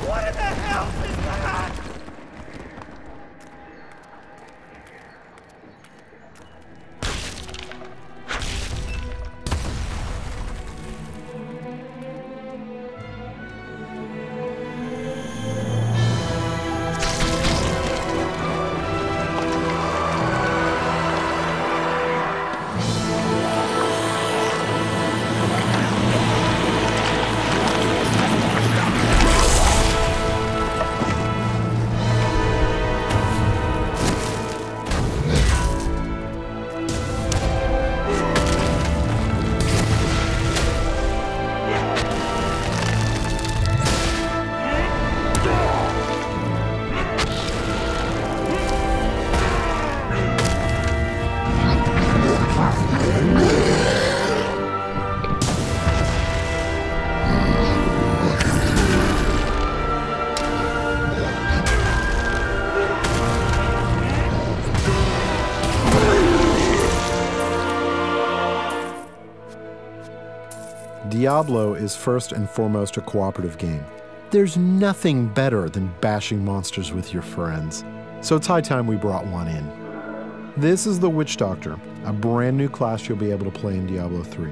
What in the hell is that? Diablo is first and foremost a cooperative game. There's nothing better than bashing monsters with your friends. So it's high time we brought one in. This is the Witch Doctor, a brand new class you'll be able to play in Diablo 3.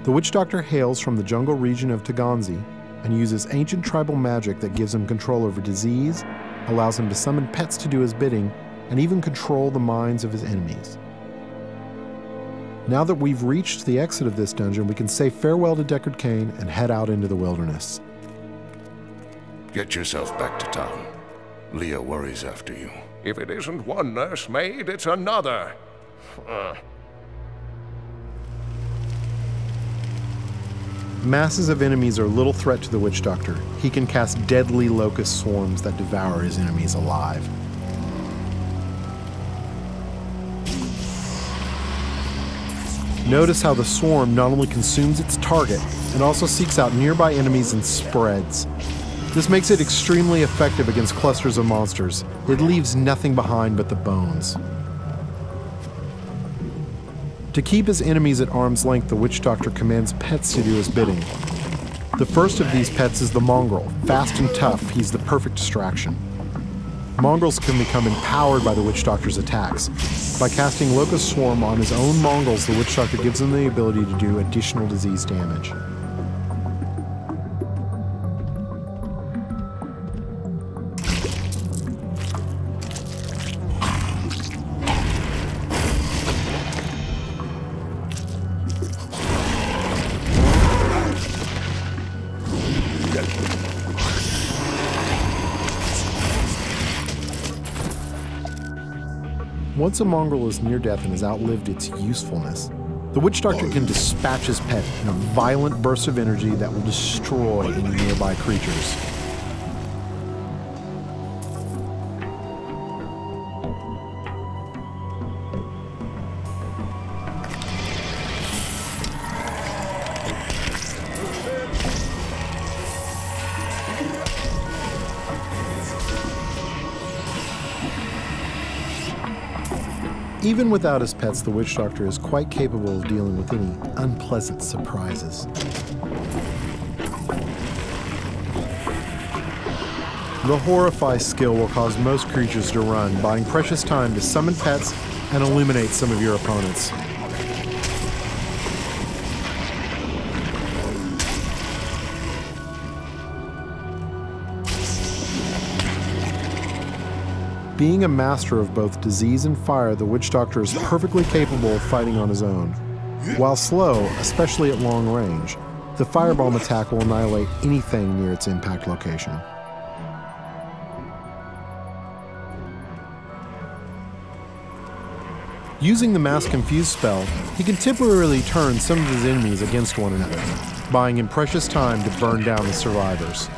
The Witch Doctor hails from the jungle region of Taganzi and uses ancient tribal magic that gives him control over disease, allows him to summon pets to do his bidding, and even control the minds of his enemies. Now that we've reached the exit of this dungeon, we can say farewell to Deckard Cain and head out into the wilderness. Get yourself back to town. Leah worries after you. If it isn't one nursemaid, it's another. Masses of enemies are little threat to the Witch Doctor. He can cast deadly locust swarms that devour his enemies alive. Notice how the swarm not only consumes its target, it also seeks out nearby enemies and spreads. This makes it extremely effective against clusters of monsters. It leaves nothing behind but the bones. To keep his enemies at arm's length, the Witch Doctor commands pets to do his bidding. The first of these pets is the mongrel. Fast and tough, he's the perfect distraction. Mongrels can become empowered by the Witch Doctor's attacks. By casting Locust Swarm on his own mongrels, the Witch Doctor gives him the ability to do additional disease damage. Once a mongrel is near death and has outlived its usefulness, the Witch Doctor can dispatch his pet in a violent burst of energy that will destroy any nearby creatures. Even without his pets, the Witch Doctor is quite capable of dealing with any unpleasant surprises. The Horrify skill will cause most creatures to run, buying precious time to summon pets and illuminate some of your opponents. Being a master of both disease and fire, the Witch Doctor is perfectly capable of fighting on his own. While slow, especially at long range, the firebomb attack will annihilate anything near its impact location. Using the Mass Confuse spell, he can temporarily turn some of his enemies against one another, buying him precious time to burn down the survivors.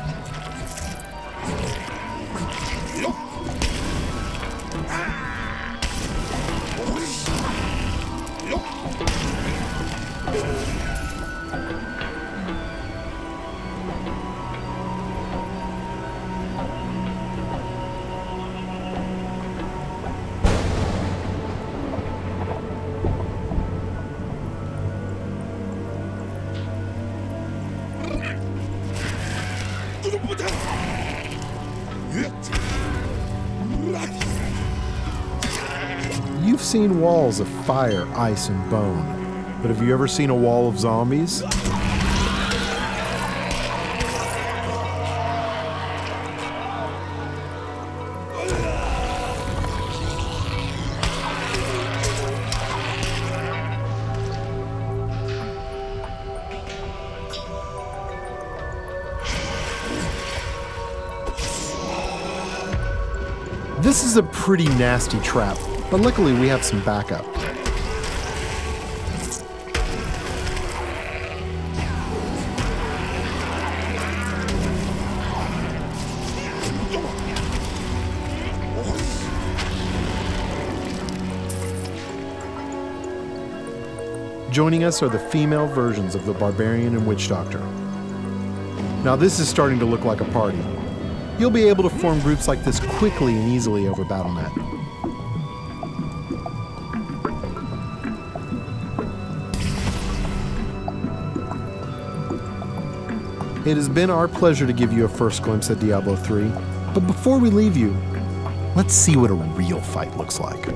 You've seen walls of fire, ice, and bone, but have you ever seen a wall of zombies? This is a pretty nasty trap, but luckily we have some backup. Joining us are the female versions of the Barbarian and Witch Doctor. Now this is starting to look like a party. You'll be able to form groups like this quickly and easily over Battle.net. It has been our pleasure to give you a first glimpse at Diablo 3, but before we leave you, let's see what a real fight looks like.